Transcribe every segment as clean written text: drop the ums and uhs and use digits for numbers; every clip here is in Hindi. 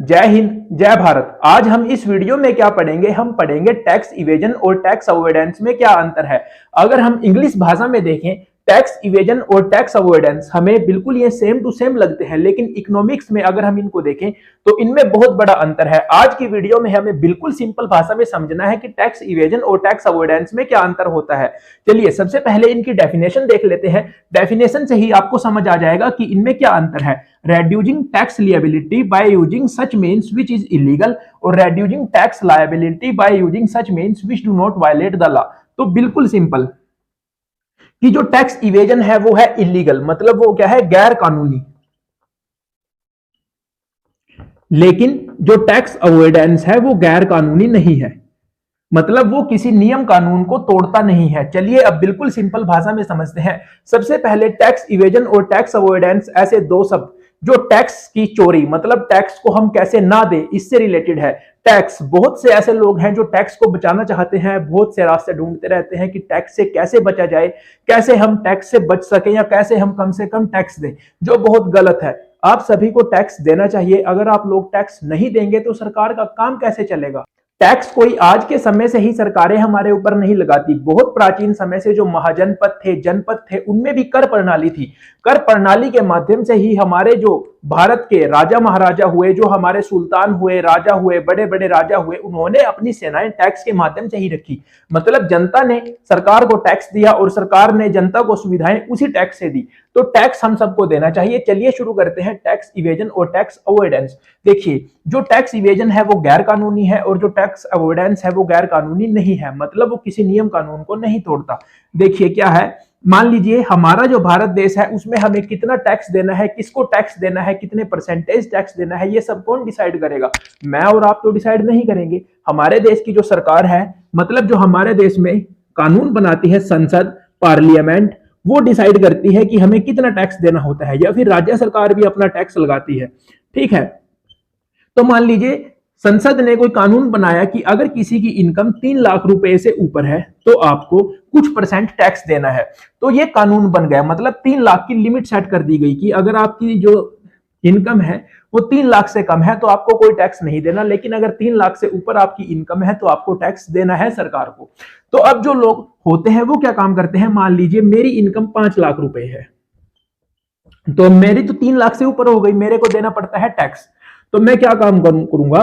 जय हिंद, जय भारत। आज हम इस वीडियो में क्या पढ़ेंगे? हम पढ़ेंगे टैक्स इवेजन और टैक्स अवॉइडेंस में क्या अंतर है। अगर हम इंग्लिश भाषा में देखें, टैक्स इवेजन और टैक्स अवॉइडेंस हमें बिल्कुल ये सेम टू सेम लगते हैं, लेकिन इकोनॉमिक्स में अगर हम इनको देखें तो इनमें बहुत बड़ा अंतर है। आज की वीडियो में हमें बिल्कुल सिंपल भाषा में समझना है कि टैक्स इवेजन और टैक्स अवॉइडेंस में क्या अंतर होता है। चलिए सबसे पहले इनकी डेफिनेशन देख लेते हैं। डेफिनेशन से ही आपको समझ आ जाएगा कि इनमें क्या अंतर है। reducing tax liability by using such means which is illegal और reducing tax liability by using such means which do not violate the law। तो बिल्कुल सिंपल कि जो टैक्स इवेजन है वो है इलीगल, मतलब वो क्या है? गैर कानूनी। लेकिन जो टैक्स अवॉइडेंस है वो गैर कानूनी नहीं है, मतलब वो किसी नियम कानून को तोड़ता नहीं है। चलिए अब बिल्कुल सिंपल भाषा में समझते हैं। सबसे पहले टैक्स इवेजन और टैक्स अवॉइडेंस ऐसे दो शब्द जो टैक्स की चोरी, मतलब टैक्स को हम कैसे ना दें, इससे रिलेटेड है। टैक्स, बहुत से ऐसे लोग हैं जो टैक्स को बचाना चाहते हैं, बहुत से रास्ते ढूंढते रहते हैं कि टैक्स से कैसे बचा जाए, कैसे हम टैक्स से बच सके या कैसे हम कम से कम टैक्स दें, जो बहुत गलत है। आप सभी को टैक्स देना चाहिए। अगर आप लोग टैक्स नहीं देंगे तो सरकार का काम कैसे चलेगा? टैक्स कोई आज के समय से ही सरकारें हमारे ऊपर नहीं लगाती। बहुत प्राचीन समय से जो महाजनपद थे, जनपद थे, उनमें भी कर प्रणाली थी। कर प्रणाली के माध्यम से ही हमारे जो भारत के राजा महाराजा हुए, जो हमारे सुल्तान हुए, राजा हुए, बड़े बड़े राजा हुए, उन्होंने अपनी सेनाएं टैक्स के माध्यम से ही रखी। मतलब जनता ने सरकार को टैक्स दिया और सरकार ने जनता को सुविधाएं उसी टैक्स से दी। तो टैक्स हम सबको देना चाहिए। चलिए शुरू करते हैं टैक्स इवेजन और टैक्स अवॉइडेंस। देखिए, जो टैक्स इवेजन है वो गैर कानूनी है और जो टैक्स अवॉइडेंस है वो गैर कानूनी नहीं है, मतलब वो किसी नियम कानून को नहीं तोड़ता। देखिए क्या है, मान लीजिए हमारा जो भारत देश है उसमें हमें कितना टैक्स देना है, किसको टैक्स देना है, कितने परसेंटेज टैक्स देना है, ये सब कौन डिसाइड करेगा? मैं और आप तो डिसाइड नहीं करेंगे। हमारे देश की जो सरकार है, मतलब जो हमारे देश में कानून बनाती है संसद, पार्लियामेंट, वो डिसाइड करती है कि हमें कितना टैक्स देना होता है, या फिर राज्य सरकार भी अपना टैक्स लगाती है। ठीक है, तो मान लीजिए संसद ने कोई कानून बनाया कि अगर किसी की इनकम 3 लाख रुपए से ऊपर है तो आपको कुछ परसेंट टैक्स देना है। तो ये कानून बन गया, मतलब 3 लाख की लिमिट सेट कर दी गई कि अगर आपकी जो इनकम है वो 3 लाख से कम है तो आपको कोई टैक्स नहीं देना, लेकिन अगर 3 लाख से ऊपर आपकी इनकम है तो आपको टैक्स देना है सरकार को। तो अब जो लोग होते हैं वो क्या काम करते हैं? मान लीजिए मेरी इनकम 5 लाख रुपए है, तो मेरी तो 3 लाख से ऊपर हो गई, मेरे को देना पड़ता है टैक्स। तो मैं क्या काम करूंगा?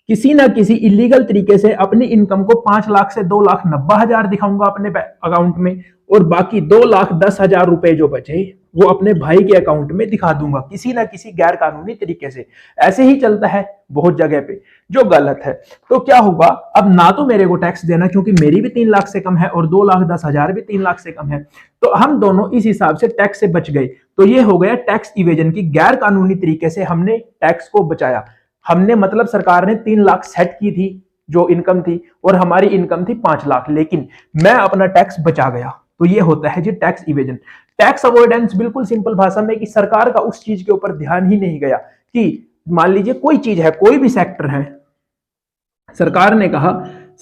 किसी ना किसी इलीगल तरीके से अपनी इनकम को 5 लाख से 2,90,000 दिखाऊंगा अपने अकाउंट में, और बाकी 2,10,000 रुपए जो बचे वो अपने भाई के अकाउंट में दिखा दूंगा, किसी ना किसी गैर कानूनी तरीके से। ऐसे ही चलता है बहुत जगह पे, जो गलत है। तो क्या होगा, अब ना तो मेरे को टैक्स देना क्योंकि मेरी भी 3 लाख से कम है और 2,10,000 भी 3 लाख से कम है, तो हम दोनों इस हिसाब से टैक्स से बच गए। तो ये हो गया टैक्स इवेजन की, गैर कानूनी तरीके से हमने टैक्स को बचाया। हमने, मतलब सरकार ने 3 लाख सेट की थी जो इनकम थी और हमारी इनकम थी 5 लाख, लेकिन मैं अपना टैक्स बचा गया। तो ये होता है जी टैक्स इवेजन। टैक्स अवॉइडेंस बिल्कुल सिंपल भाषा में कि सरकार का उस चीज के ऊपर ध्यान ही नहीं गया कि मान लीजिए कोई चीज है, कोई भी सेक्टर है, सरकार ने कहा,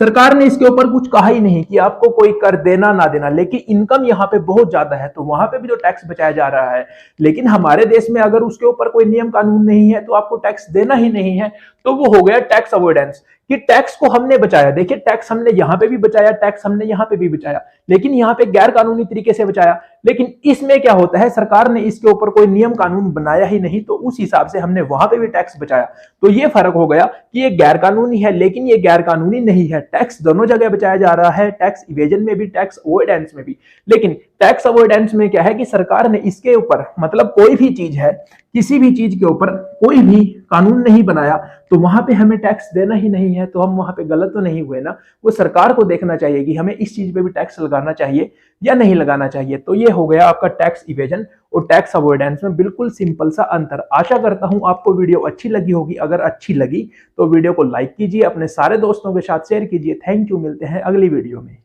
सरकार ने इसके ऊपर कुछ कहा ही नहीं कि आपको कोई कर देना ना देना, लेकिन इनकम यहाँ पे बहुत ज्यादा है तो वहां पे भी तो टैक्स बचाया जा रहा है। लेकिन हमारे देश में अगर उसके ऊपर कोई नियम कानून नहीं है तो आपको टैक्स देना ही नहीं है, तो वो हो गया टैक्स अवॉइडेंस कि टैक्स को हमने बचाया। देखिए टैक्स हमने यहाँ पे भी बचाया, टैक्स हमने यहाँ पे भी बचाया, लेकिन यहाँ पे गैर कानूनी तरीके से बचाया। लेकिन इसमें क्या होता है, सरकार ने इसके ऊपर कोई नियम कानून बनाया ही नहीं, तो उस हिसाब से हमने वहां पे भी टैक्स बचाया। तो ये फर्क हो गया कि ये गैर कानूनी है लेकिन ये गैर कानूनी नहीं है। टैक्स दोनों जगह बचाया जा रहा है, टैक्स इवेजन में भी, टैक्स अवॉइडेंस में भी। लेकिन टैक्स अवॉइडेंस में क्या है कि सरकार ने इसके ऊपर, मतलब कोई भी चीज है, किसी भी चीज के ऊपर कोई भी कानून नहीं बनाया तो वहां पे हमें टैक्स देना ही नहीं है, तो हम वहां पे गलत तो नहीं हुए ना। वो सरकार को देखना चाहिए कि हमें इस चीज पे भी टैक्स लगाना चाहिए या नहीं लगाना चाहिए। तो ये हो गया आपका टैक्स इवेजन और टैक्स अवॉइडेंस में बिल्कुल सिंपल सा अंतर। आशा करता हूं आपको वीडियो अच्छी लगी होगी। अगर अच्छी लगी तो वीडियो को लाइक कीजिए, अपने सारे दोस्तों के साथ शेयर कीजिए। थैंक यू, मिलते हैं अगली वीडियो में।